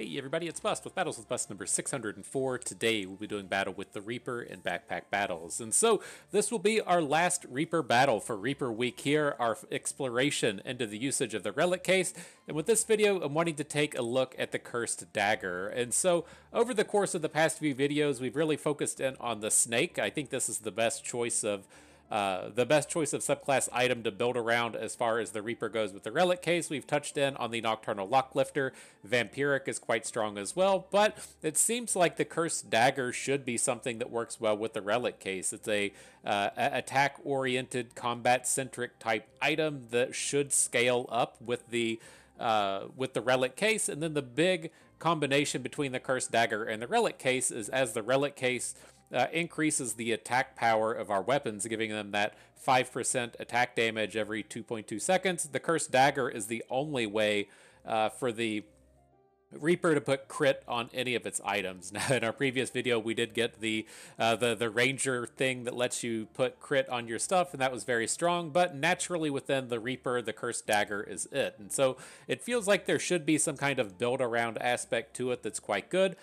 Hey everybody, it's Bust with Battles with Bust number 604. Today we'll be doing battle with the Reaper in Backpack Battles. And so this will be our last Reaper battle for Reaper Week here, our exploration into the usage of the Relic Case. And with this video, I'm wanting to take a look at the Cursed Dagger. And so over the course of the past few videos, we've really focused in on the Snake. I think this is the best choice of subclass item to build around as far as the Reaper goes with the Relic Case. We've touched in on the Nocturnal Locklifter. Vampiric is quite strong as well, but it seems like the Cursed Dagger should be something that works well with the Relic Case. It's a attack-oriented, combat-centric type item that should scale up with the Relic Case, and then the big combination between the Cursed Dagger and the Relic Case is as the Relic Case increases the attack power of our weapons, giving them that 5% attack damage every 2.2 seconds. The Cursed Dagger is the only way for the Reaper to put crit on any of its items. Now, in our previous video, we did get the Ranger thing that lets you put crit on your stuff, and that was very strong, but naturally within the Reaper, the Cursed Dagger is it. And so it feels like there should be some kind of build-around aspect to it that's quite good.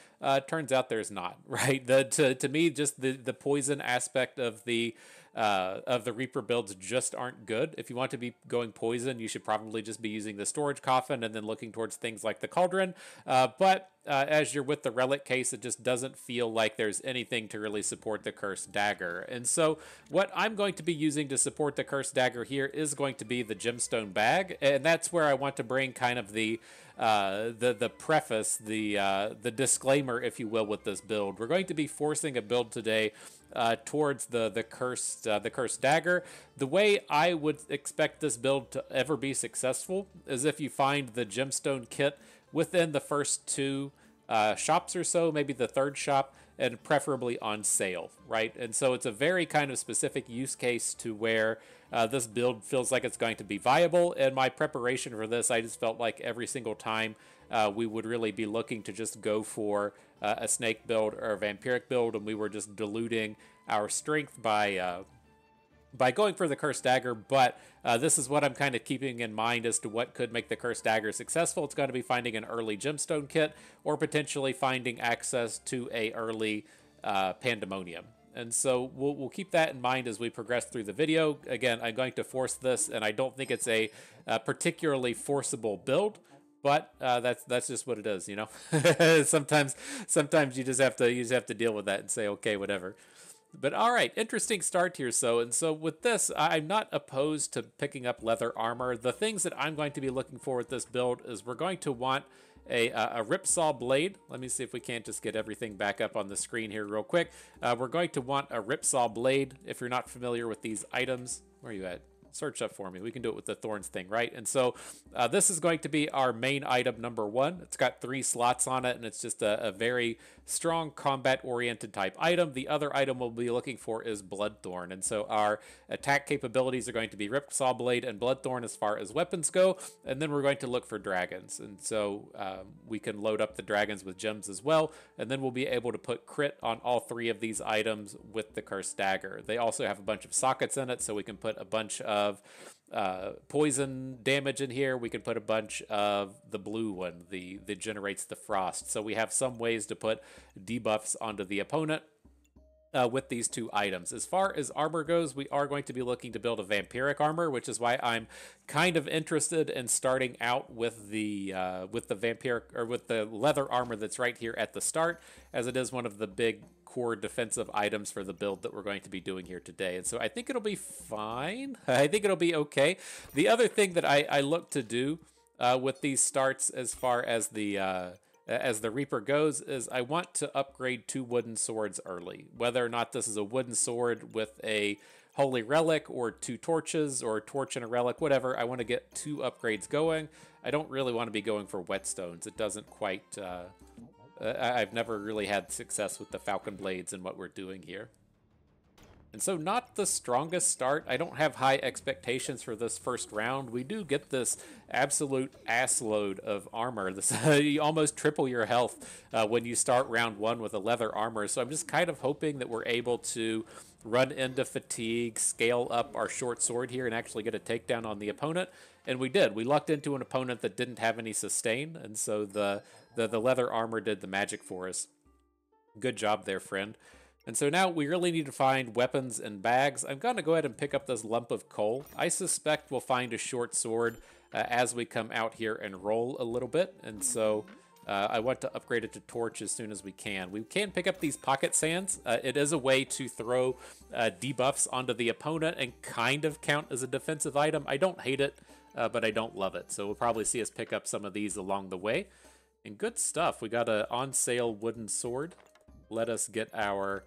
Turns out there's not, right? To me, just the poison aspect of the Reaper builds just aren't good. If you want to be going poison, you should probably just be using the Storage Coffin and then looking towards things like the Cauldron. But as you're with the Relic Case, it just doesn't feel like there's anything to really support the Cursed Dagger. And so what I'm going to be using to support the Cursed Dagger here is going to be the Gemstone Bag, and that's where I want to bring kind of the preface, the disclaimer, if you will, with this build. We're going to be forcing a build today towards the cursed dagger. The way I would expect this build to ever be successful is if you find the gemstone kit within the first two shops or so, maybe the third shop, and preferably on sale, right? And so it's a very kind of specific use case to where this build feels like it's going to be viable. And my preparation for this, I just felt like every single time we would really be looking to just go for a snake build or a vampiric build, and we were just diluting our strength by going for the Cursed Dagger. But this is what I'm kind of keeping in mind as to what could make the Cursed Dagger successful. It's going to be finding an early gemstone kit or potentially finding access to a early pandemonium. And so we'll keep that in mind as we progress through the video. Again, I'm going to force this, and I don't think it's a particularly forcible build, but that's just what it is, you know. sometimes you just have to deal with that and say, okay, whatever. But all right, interesting start here. So with this, I'm not opposed to picking up leather armor. The things that I'm going to be looking for with this build is we're going to want a ripsaw blade. Let me see if we can't just get everything back up on the screen here real quick. We're going to want a ripsaw blade. If you're not familiar with these items, where are you at? Search up for me. We can do it with the thorns thing, right? And so this is going to be our main item number one. It's got 3 slots on it, and it's just a very strong combat-oriented type item. The other item we'll be looking for is Bloodthorn, and so our attack capabilities are going to be Ripsaw Blade and Bloodthorn as far as weapons go, and then we're going to look for dragons. And so we can load up the dragons with gems as well, and then we'll be able to put crit on all 3 of these items with the Cursed Dagger. They also have a bunch of sockets in it, so we can put a bunch of poison damage in here. We can put a bunch of the blue one, that generates the frost. So we have some ways to put debuffs onto the opponent with these 2 items. As far as armor goes, we are going to be looking to build a vampiric armor, which is why I'm kind of interested in starting out with the vampiric, or with the leather armor that's right here at the start, as it is one of the big core defensive items for the build that we're going to be doing here today. And so I think it'll be fine. I think it'll be okay. The other thing that I look to do with these starts as far as the Reaper goes is I want to upgrade 2 wooden swords early. Whether or not this is a wooden sword with a holy relic or 2 torches or a torch and a relic, whatever, I want to get 2 upgrades going. I don't really want to be going for whetstones. It doesn't quite... I've never really had success with the falcon blades and what we're doing here. And so not the strongest start. I don't have high expectations for this first round. We do get this absolute ass load of armor. This you almost triple your health when you start round one with a leather armor. So I'm just kind of hoping that we're able to run into fatigue, scale up our short sword here, and actually get a takedown on the opponent. And we did. We lucked into an opponent that didn't have any sustain, and so the leather armor did the magic for us. Good job there, friend. And so now we really need to find weapons and bags. I'm going to go ahead and pick up this lump of coal. I suspect we'll find a short sword as we come out here and roll a little bit. And so I want to upgrade it to torch as soon as we can. We can pick up these pocket sands. It is a way to throw debuffs onto the opponent and kind of count as a defensive item. I don't hate it, but I don't love it. So we'll probably see us pick up some of these along the way. And good stuff. We got an on sale wooden sword. Let us get our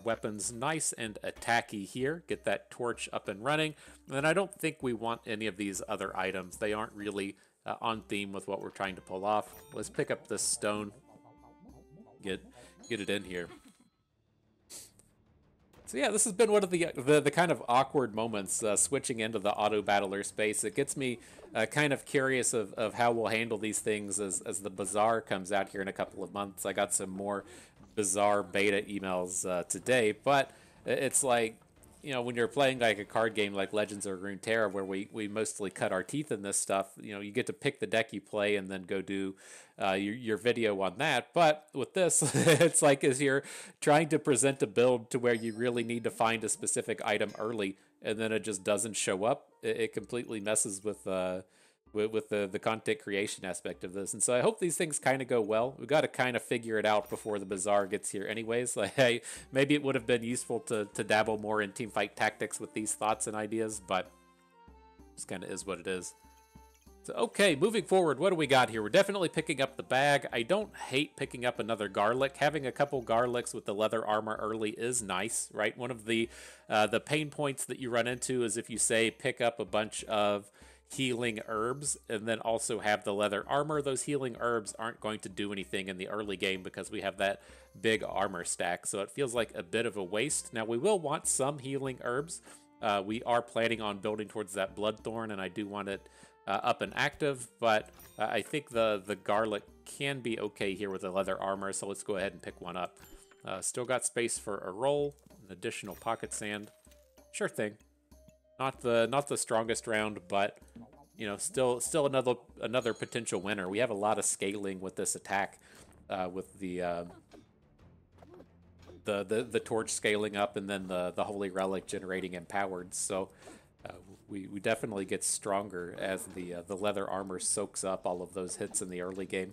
weapons nice and attacky here. Get that torch up and running. And then I don't think we want any of these other items. They aren't really on theme with what we're trying to pull off. Let's pick up this stone. Get it in here. So yeah, this has been one of the kind of awkward moments switching into the auto battler space. It gets me kind of curious of how we'll handle these things as the bazaar comes out here in a couple of months. I got some more bizarre beta emails today, but it's like, you know, when you're playing like a card game like Legends of Runeterra, where we mostly cut our teeth in this stuff, you know, you get to pick the deck you play and then go do your video on that. But with this, it's like as you're trying to present a build to where you really need to find a specific item early, and then it just doesn't show up. It completely messes with the content creation aspect of this. And so I hope these things kind of go well. We've got to kind of figure it out before the bazaar gets here anyways. Like, hey, maybe it would have been useful to dabble more in teamfight tactics with these thoughts and ideas, but this kind of is what it is. So, okay, moving forward, what do we got here? We're definitely picking up the bag. I don't hate picking up another garlic. Having a couple garlics with the leather armor early is nice, right? One of the pain points that you run into is if you say pick up a bunch of healing herbs and then also have the leather armor. Those healing herbs aren't going to do anything in the early game because we have that big armor stack, so it feels like a bit of a waste. Now we will want some healing herbs. We are planning on building towards that bloodthorn, and I do want it up and active, but I think the garlic can be okay here with the leather armor, so let's go ahead and pick one up. Still got space for a roll, an additional pocket sand. Sure thing. Not the strongest round, but you know, still another potential winner. We have a lot of scaling with this attack, with the torch scaling up, and then the holy relic generating empowered. So we definitely get stronger as the leather armor soaks up all of those hits in the early game.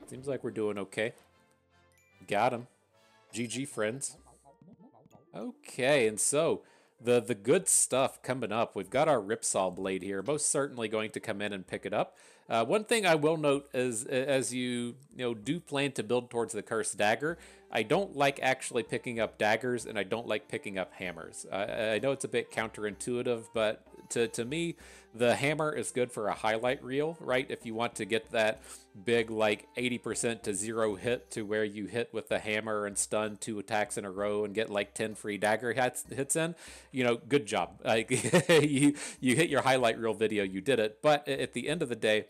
Seems like we're doing okay. Got him. GG, friends. Okay, and so the good stuff coming up. We've got our Ripsaw blade here. Most certainly going to come in and pick it up. One thing I will note is, as you do plan to build towards the cursed dagger, I don't like actually picking up daggers, and I don't like picking up hammers. I know it's a bit counterintuitive, but to me, the hammer is good for a highlight reel, right? If you want to get that big, like 80% to 0 hit to where you hit with the hammer and stun 2 attacks in a row and get like 10 free dagger hits in, good job. Like, you hit your highlight reel video, you did it. But at the end of the day,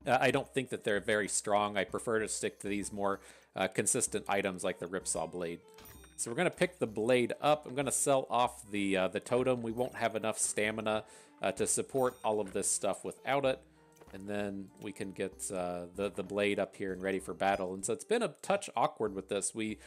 I don't think that they're very strong. I prefer to stick to these more consistent items like the Ripsaw blade. So we're going to pick the blade up. I'm going to sell off the totem. We won't have enough stamina to support all of this stuff without it. And then we can get the blade up here and ready for battle. And so it's been a touch awkward with this. We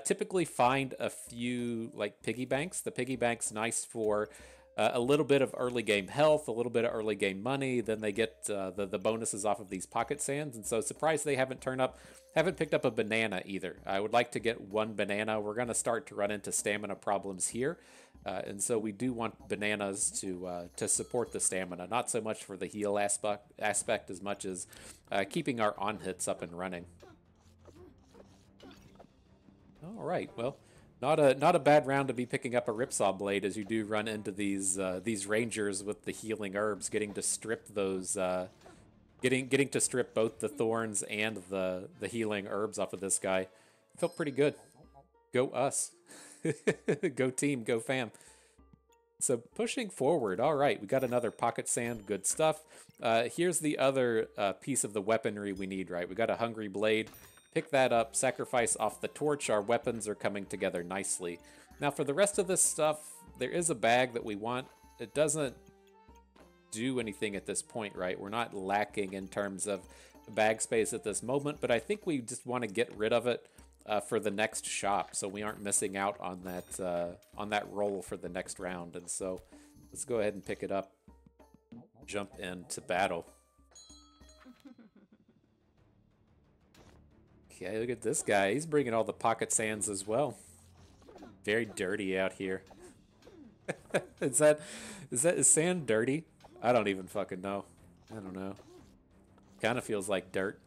typically find a few like piggy banks. The piggy bank's nice for a little bit of early game health, a little bit of early game money. Then they get the bonuses off of these pocket sands. And so surprised they haven't picked up a banana either. I would like to get one banana. We're going to start to run into stamina problems here. And so we do want bananas to support the stamina, not so much for the heal aspect as much as keeping our on hits up and running. All right, well, not a bad round to be picking up a Ripsaw blade, as you do run into these rangers with the healing herbs, getting to strip those Getting to strip both the thorns and the healing herbs off of this guy felt pretty good. Go us. Go team, go fam. So pushing forward, all right, we got another pocket sand, good stuff. Here's the other piece of the weaponry we need, right? We got a hungry blade. Pick that up, sacrifice off the torch. Our weapons are coming together nicely. Now for the rest of this stuff, there is a bag that we want. It doesn't do anything at this point, right? We're not lacking in terms of bag space at this moment, but I think we just want to get rid of it for the next shop, so we aren't missing out on that roll for the next round. And so let's go ahead and pick it up, jump into battle. Okay, look at this guy. He's bringing all the pocket sands as well. Very dirty out here. Is sand dirty? I don't even fucking know. I don't know. Kind of feels like dirt.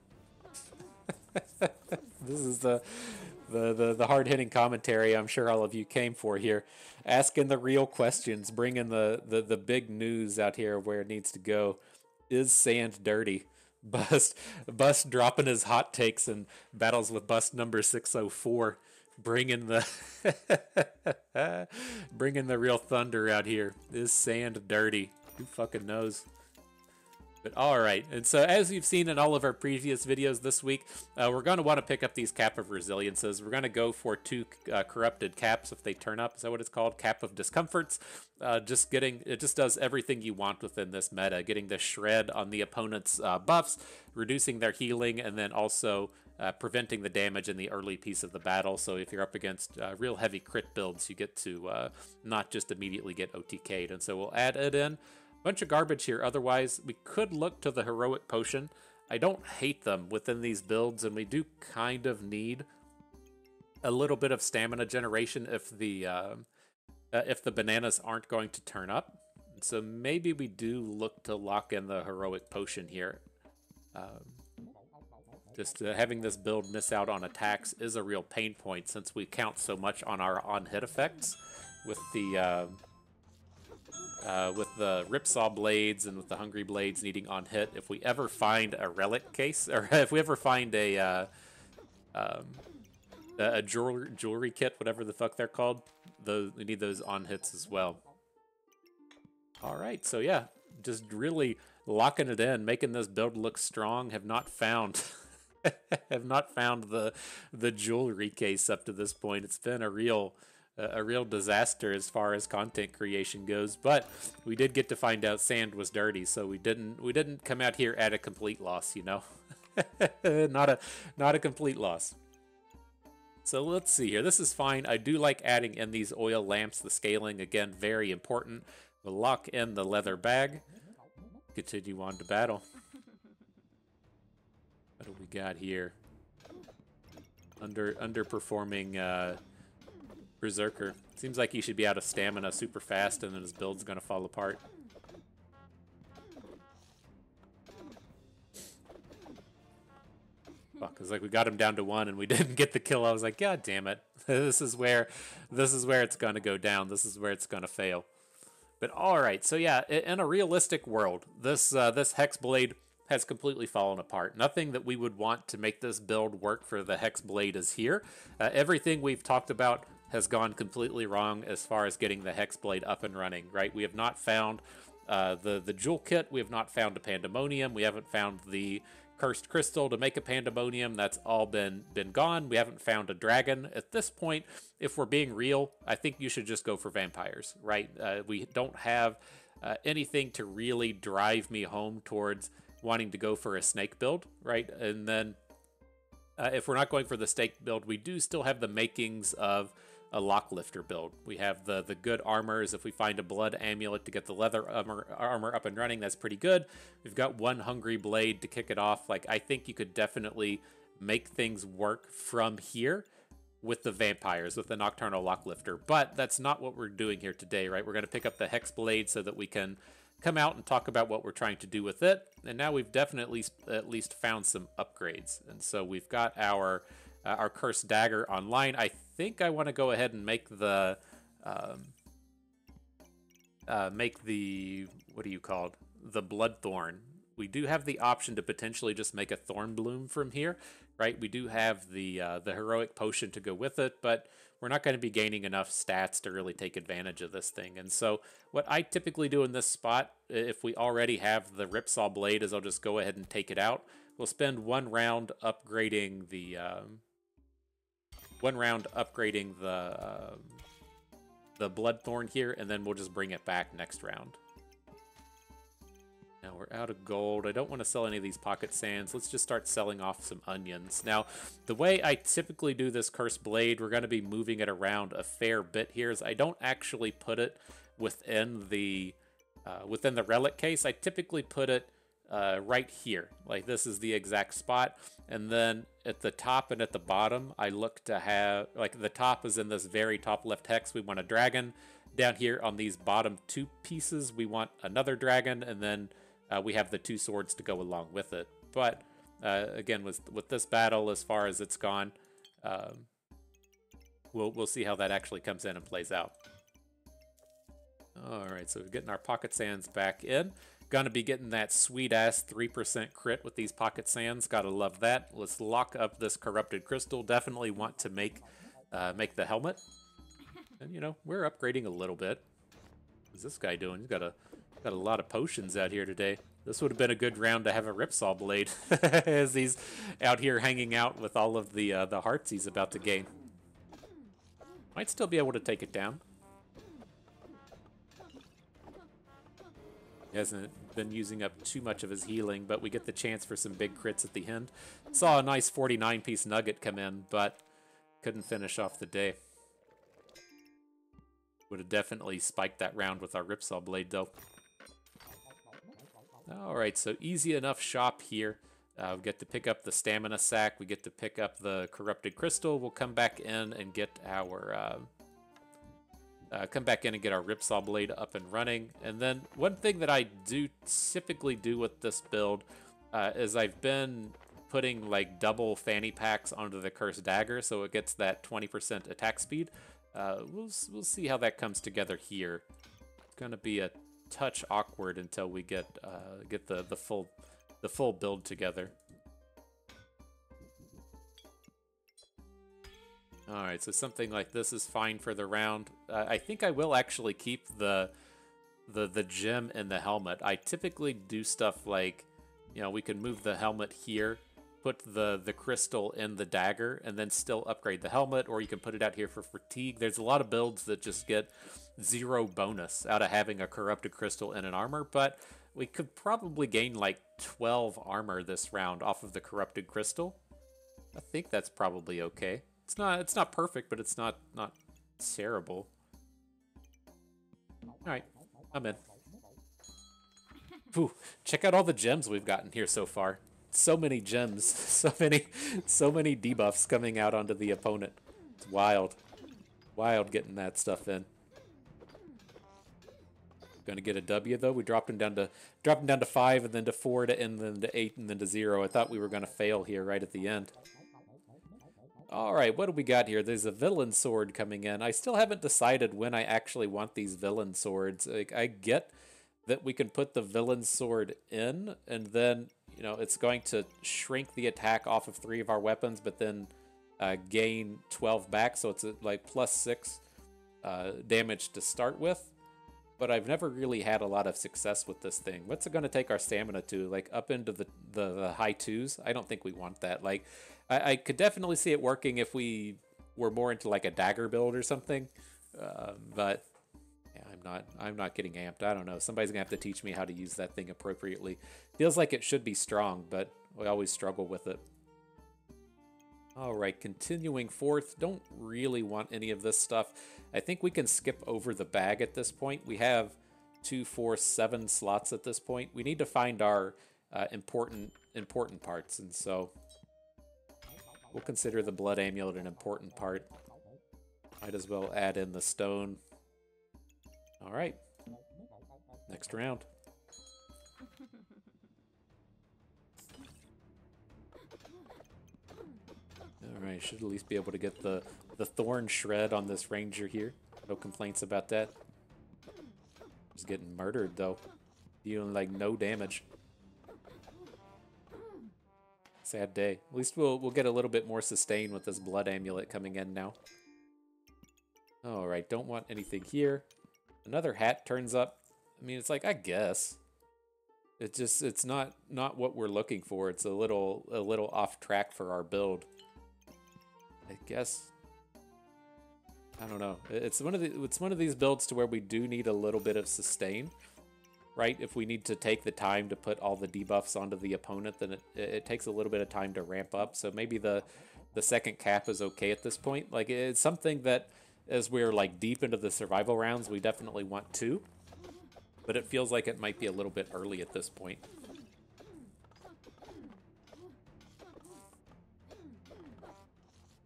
This is the hard-hitting commentary I'm sure all of you came for here. Asking the real questions, bringing the big news out here where it needs to go. Is sand dirty? Bust dropping his hot takes and battles with bust number 604. Bringing the bringing the real thunder out here. Is sand dirty? Who fucking knows? But all right, and so as you've seen in all of our previous videos this week, we're going to want to pick up these Cap of Resiliences. We're going to go for 2 corrupted caps if they turn up. Is that what it's called? Cap of Discomforts. It just does everything you want within this meta. Getting the shred on the opponent's buffs, reducing their healing, and then also preventing the damage in the early piece of the battle. So if you're up against real heavy crit builds, you get to not just immediately get OTK'd. And so we'll add it in. Bunch of garbage here. Otherwise, we could look to the heroic potion. I don't hate them within these builds, and we do kind of need a little bit of stamina generation if the bananas aren't going to turn up. So maybe we do look to lock in the heroic potion here. Just having this build miss out on attacks is a real pain point since we count so much on our on-hit effects with the Ripsaw blades and with the Hungry blades needing on hit. If we ever find a relic case, or if we ever find a jewelry kit, whatever the fuck they're called, we need those on hits as well. All right, so yeah, just really locking it in, making this build look strong. Have not found the jewelry case up to this point. It's been a real disaster as far as content creation goes, but we did get to find out sand was dirty, so we didn't come out here at a complete loss, you know. not a complete loss. So let's see here. This is fine. I do like adding in these oil lamps. The scaling, again, very important. We'll lock in the leather bag. Continue on to battle. What do we got here? Underperforming Berserker. Seems like he should be out of stamina super fast, and then his build's gonna fall apart. Fuck, it's like we got him down to 1 and we didn't get the kill. I was like, God damn it. This is where it's gonna go down. This is where it's gonna fail. But alright, so yeah, in a realistic world, this Hexblade has completely fallen apart. Nothing that we would want to make this build work for the Hexblade is here. Everything we've talked about has gone completely wrong as far as getting the Hexblade up and running, right? We have not found the jewel kit. We have not found a Pandemonium. We haven't found the Cursed Crystal to make a Pandemonium. That's all been gone. We haven't found a dragon. At this point, if we're being real, I think you should just go for vampires, right? We don't have anything to really drive me home towards wanting to go for a snake build, right? And then if we're not going for the snake build, we do still have the makings of a Locklifter build. We have the good armors. If we find a blood amulet to get the leather armor up and running, that's pretty good. We've got 1 hungry blade to kick it off. Like, I think you could definitely make things work from here with the vampires, with the Nocturnal Locklifter. But that's not what we're doing here today, right? We're going to pick up the Hex Blade so that we can come out and talk about what we're trying to do with it. And now we've definitely at least found some upgrades. And so we've got our Cursed Dagger online. I think I want to go ahead and make the what do you call it? The Bloodthorn we do have the option to potentially just make a Thorn Bloom from here, right? We do have the Heroic Potion to go with it, but we're not going to be gaining enough stats to really take advantage of this thing. And so what I typically do in this spot, if we already have the Ripsaw Blade, is I'll just go ahead and take it out. We'll spend one round upgrading the Bloodthorn here, and then we'll just bring it back next round. Now we're out of gold. I don't want to sell any of these pocket sands. Let's just start selling off some onions. Now, the way I typically do this Cursed Blade, we're going to be moving it around a fair bit here, is I don't actually put it within the relic case. I typically put it right here. Like, this is the exact spot. And then at the top and at the bottom, I look to have, like, the top is in this very top left hex. We want a dragon. Down here on these bottom two pieces, we want another dragon, and then we have the two swords to go along with it. But again, with this battle, as far as it's gone, we'll see how that actually comes in and plays out. All right, so we're getting our pocket sands back in. Gonna be getting that sweet-ass 3% crit with these pocket sands. Gotta love that. Let's lock up this corrupted crystal. Definitely want to make the helmet. And, you know, we're upgrading a little bit. What's this guy doing? He's got a lot of potions out here today. This would have been a good round to have a Ripsaw Blade as he's out here hanging out with all of the hearts he's about to gain. Might still be able to take it down. He hasn't been using up too much of his healing, but we get the chance for some big crits at the end. Saw a nice 49-piece nugget come in, but couldn't finish off the day. Would have definitely spiked that round with our Ripsaw Blade, though. Alright, so easy enough shop here. We get to pick up the Stamina Sack. We get to pick up the Corrupted Crystal. We'll come back in and get our... Ripsaw Blade up and running. And then one thing that I do typically do with this build is I've been putting like double fanny packs onto the Cursed Dagger, so it gets that 20% attack speed. We'll see how that comes together here. It's gonna be a touch awkward until we get the full build together. Alright, so something like this is fine for the round. I think I will actually keep the gem in the helmet. I typically do stuff like, you know, we can move the helmet here, put the crystal in the dagger, and then still upgrade the helmet, or you can put it out here for fatigue. There's a lot of builds that just get 0 bonus out of having a corrupted crystal in an armor, but we could probably gain like 12 armor this round off of the corrupted crystal. I think that's probably okay. It's not perfect, but it's not terrible. All right, I'm in. Whew, check out all the gems we've gotten here so far. So many gems, so many debuffs coming out onto the opponent. It's wild getting that stuff in. Gonna get a W though. We dropped him down to 5, and then to 4, and then to 8, and then to 0. I thought we were gonna fail here right at the end. Alright, what do we got here? There's a villain sword coming in. I still haven't decided when I actually want these villain swords. Like, I get that we can put the villain sword in, and then, you know, it's going to shrink the attack off of 3 of our weapons, but then gain 12 back, so it's like +6 damage to start with. But I've never really had a lot of success with this thing. What's it going to take our stamina to? Like, up into the high 2s? I don't think we want that. Like, I could definitely see it working if we were more into like a dagger build or something, but yeah, I'm not getting amped. I don't know. Somebody's gonna have to teach me how to use that thing appropriately. Feels like it should be strong, but we always struggle with it. All right, continuing forth. Don't really want any of this stuff. I think we can skip over the bag at this point. We have 2, 4, 7 slots at this point. We need to find our important parts, and so we'll consider the blood amulet an important part. Might as well add in the stone. All right, next round. All right, should at least be able to get the thorn shred on this ranger here. No complaints about that. He's getting murdered though, dealing like no damage. Sad day. At least we'll get a little bit more sustain with this blood amulet coming in now. All right, don't want anything here. Another hat turns up. I mean, it's like, I guess. It's not what we're looking for. It's a little off track for our build. I guess. I don't know. It's one of these builds to where we do need a little bit of sustain, right? If we need to take the time to put all the debuffs onto the opponent, then it takes a little bit of time to ramp up. So maybe the second cap is okay at this point. Like, it's something that as we're like deep into the survival rounds, we definitely want to. But it feels like it might be a little bit early at this point.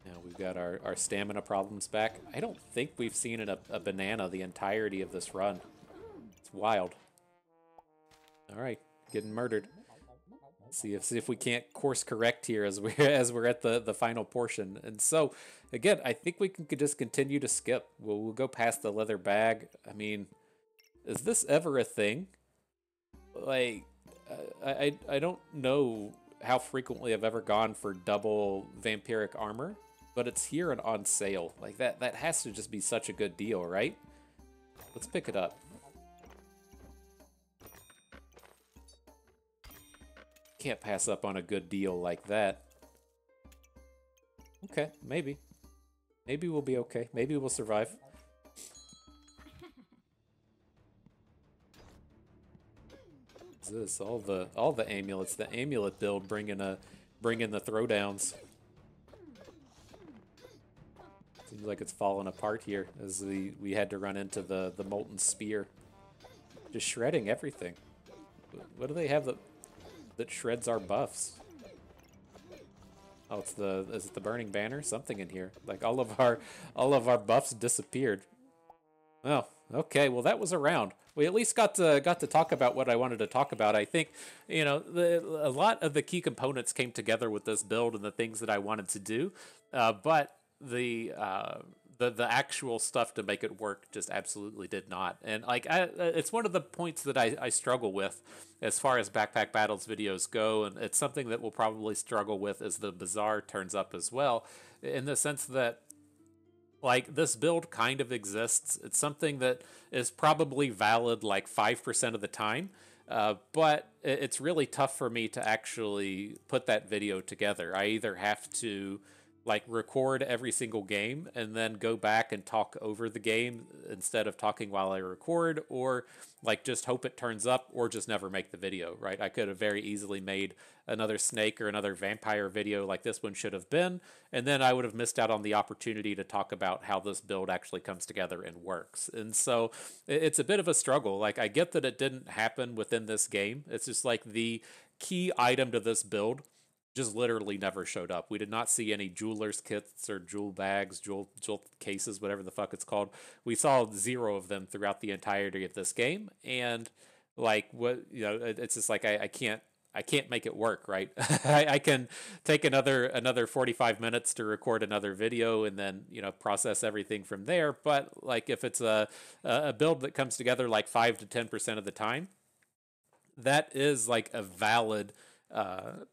Now we've got our stamina problems back. I don't think we've seen a banana the entirety of this run. It's wild. All right, getting murdered. See if we can't course correct here as we're at the final portion. And so again, I think we can just continue to skip. We'll go past the leather bag. I mean, is this ever a thing? Like, I don't know how frequently I've ever gone for double vampiric armor, but it's here and on sale. Like, that has to just be such a good deal, right? Let's pick it up. Can't pass up on a good deal like that. Okay, maybe. Maybe we'll be okay. Maybe we'll survive. What's this? All the amulets. The amulet build bringing the throwdowns. Seems like it's falling apart here as we had to run into the molten spear. Just shredding everything. What do they have that shreds our buffs? Oh, is it the burning banner? Something in here. Like all of our buffs disappeared. Oh, okay. Well, that was around. We at least got to talk about what I wanted to talk about. I think, you know, a lot of the key components came together with this build and the things that I wanted to do, but the actual stuff to make it work just absolutely did not. And like, it's one of the points that I struggle with as far as Backpack Battles videos go, and it's something that we'll probably struggle with as the Bazaar turns up as well, in the sense that, like, this build kind of exists. It's something that is probably valid like 5% of the time, but it's really tough for me to actually put that video together. I either have to like record every single game and then go back and talk over the game instead of talking while I record, or like just hope it turns up, or just never make the video, right? I could have very easily made another snake or another vampire video like this one should have been, and then I would have missed out on the opportunity to talk about how this build actually comes together and works. And so it's a bit of a struggle. Like, I get that it didn't happen within this game. It's just like the key item to this build just literally never showed up. We did not see any jeweler's kits or jewel bags, jewel cases, whatever the fuck it's called. We saw 0 of them throughout the entirety of this game, and like, what, you know, it's just like I can't make it work, right? I can take another 45 minutes to record another video and then, you know, process everything from there. But like, if it's a build that comes together like 5 to 10% of the time, that is like a valid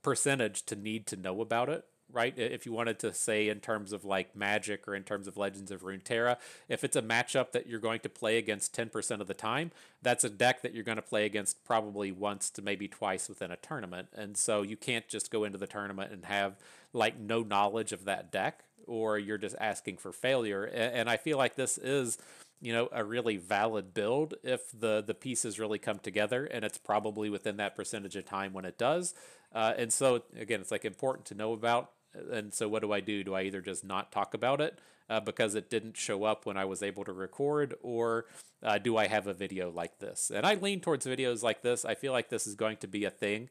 percentage to need to know about it, right? If you wanted to say in terms of like Magic or in terms of Legends of Runeterra, if it's a matchup that you're going to play against 10% of the time, that's a deck that you're going to play against probably once to maybe twice within a tournament. And so you can't just go into the tournament and have like no knowledge of that deck, or you're just asking for failure. And I feel like this is, you know, a really valid build if the pieces really come together, and it's probably within that percentage of time when it does. And so again, it's like important to know about. And so what do I do? Do I either just not talk about it because it didn't show up when I was able to record, or do I have a video like this? And I lean towards videos like this. I feel like this is going to be a thing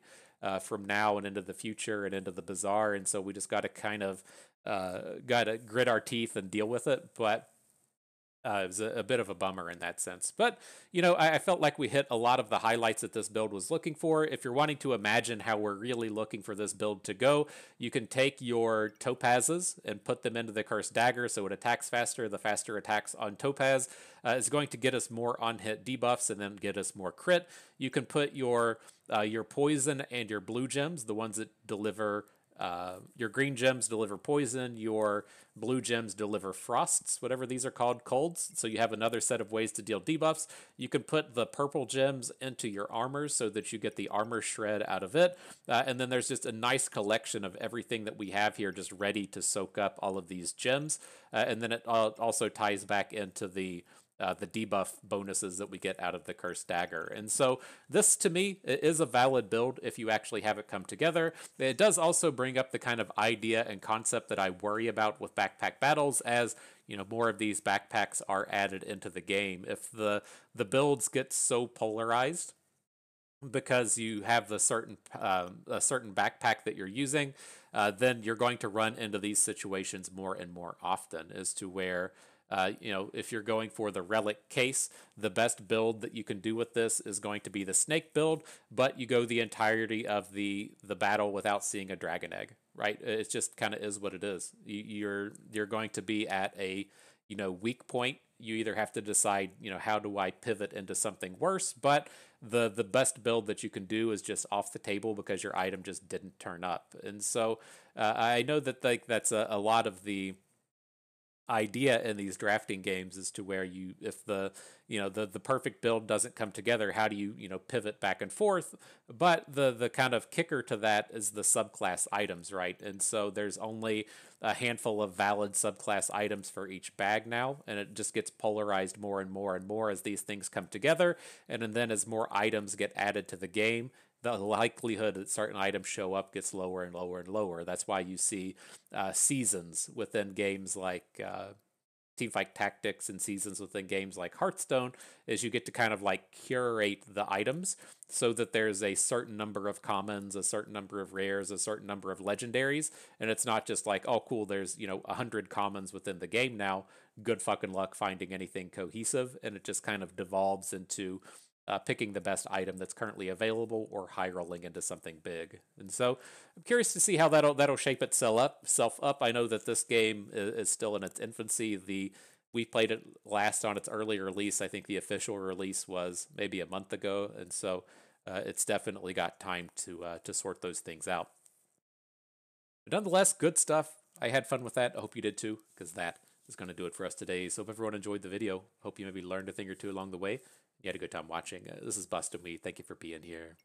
from now and into the future and into the Bazaar. And so we just got to kind of got to grit our teeth and deal with it. But it was a bit of a bummer in that sense. But, you know, I felt like we hit a lot of the highlights that this build was looking for. If you're wanting to imagine how we're really looking for this build to go, you can take your topazes and put them into the Cursed Dagger so it attacks faster. The faster attacks on topaz is going to get us more on-hit debuffs and then get us more crit. You can put your poison and your blue gems, the ones that deliver your green gems deliver poison, your blue gems deliver frosts, whatever these are called, colds. So you have another set of ways to deal debuffs. You can put the purple gems into your armors so that you get the armor shred out of it. And then there's just a nice collection of everything that we have here just ready to soak up all of these gems. And then it also ties back into the debuff bonuses that we get out of the Cursed Dagger. And so this, to me, is a valid build if you actually have it come together. It does also bring up the kind of idea and concept that I worry about with backpack battles as, you know, more of these backpacks are added into the game. If the builds get so polarized because you have the certain a certain backpack that you're using, then you're going to run into these situations more and more often as to where you know, if you're going for the relic case, the best build that you can do with this is going to be the snake build, but you go the entirety of the battle without seeing a dragon egg, right? It just kind of is what it is. You're going to be at a, you know, weak point. You either have to decide, you know, how do I pivot into something worse, but the best build that you can do is just off the table because your item just didn't turn up. And so I know that like that's a lot of the idea in these drafting games as to where you, if the, you know, the perfect build doesn't come together, how do you, you know, pivot back and forth? But the kind of kicker to that is the subclass items, right? And so there's only a handful of valid subclass items for each bag now, and it just gets polarized more and more and more as these things come together. And then as more items get added to the game, the likelihood that certain items show up gets lower and lower and lower. That's why you see seasons within games like Teamfight Tactics and seasons within games like Hearthstone, is you get to kind of like curate the items so that there's a certain number of commons, a certain number of rares, a certain number of legendaries, and it's not just like, oh cool, there's, you know, 100 commons within the game now, good fucking luck finding anything cohesive, and it just kind of devolves into picking the best item that's currently available or high rolling into something big. And so I'm curious to see how that'll shape itself up. I know that this game is still in its infancy. We played it last on its early release. I think the official release was maybe a month ago, and so it's definitely got time to sort those things out. But nonetheless, good stuff. I had fun with that. I hope you did too, because that is going to do it for us today. So if everyone enjoyed the video, hope you maybe learned a thing or two along the way. You had a good time watching. This is Bustin' Me. Thank you for being here.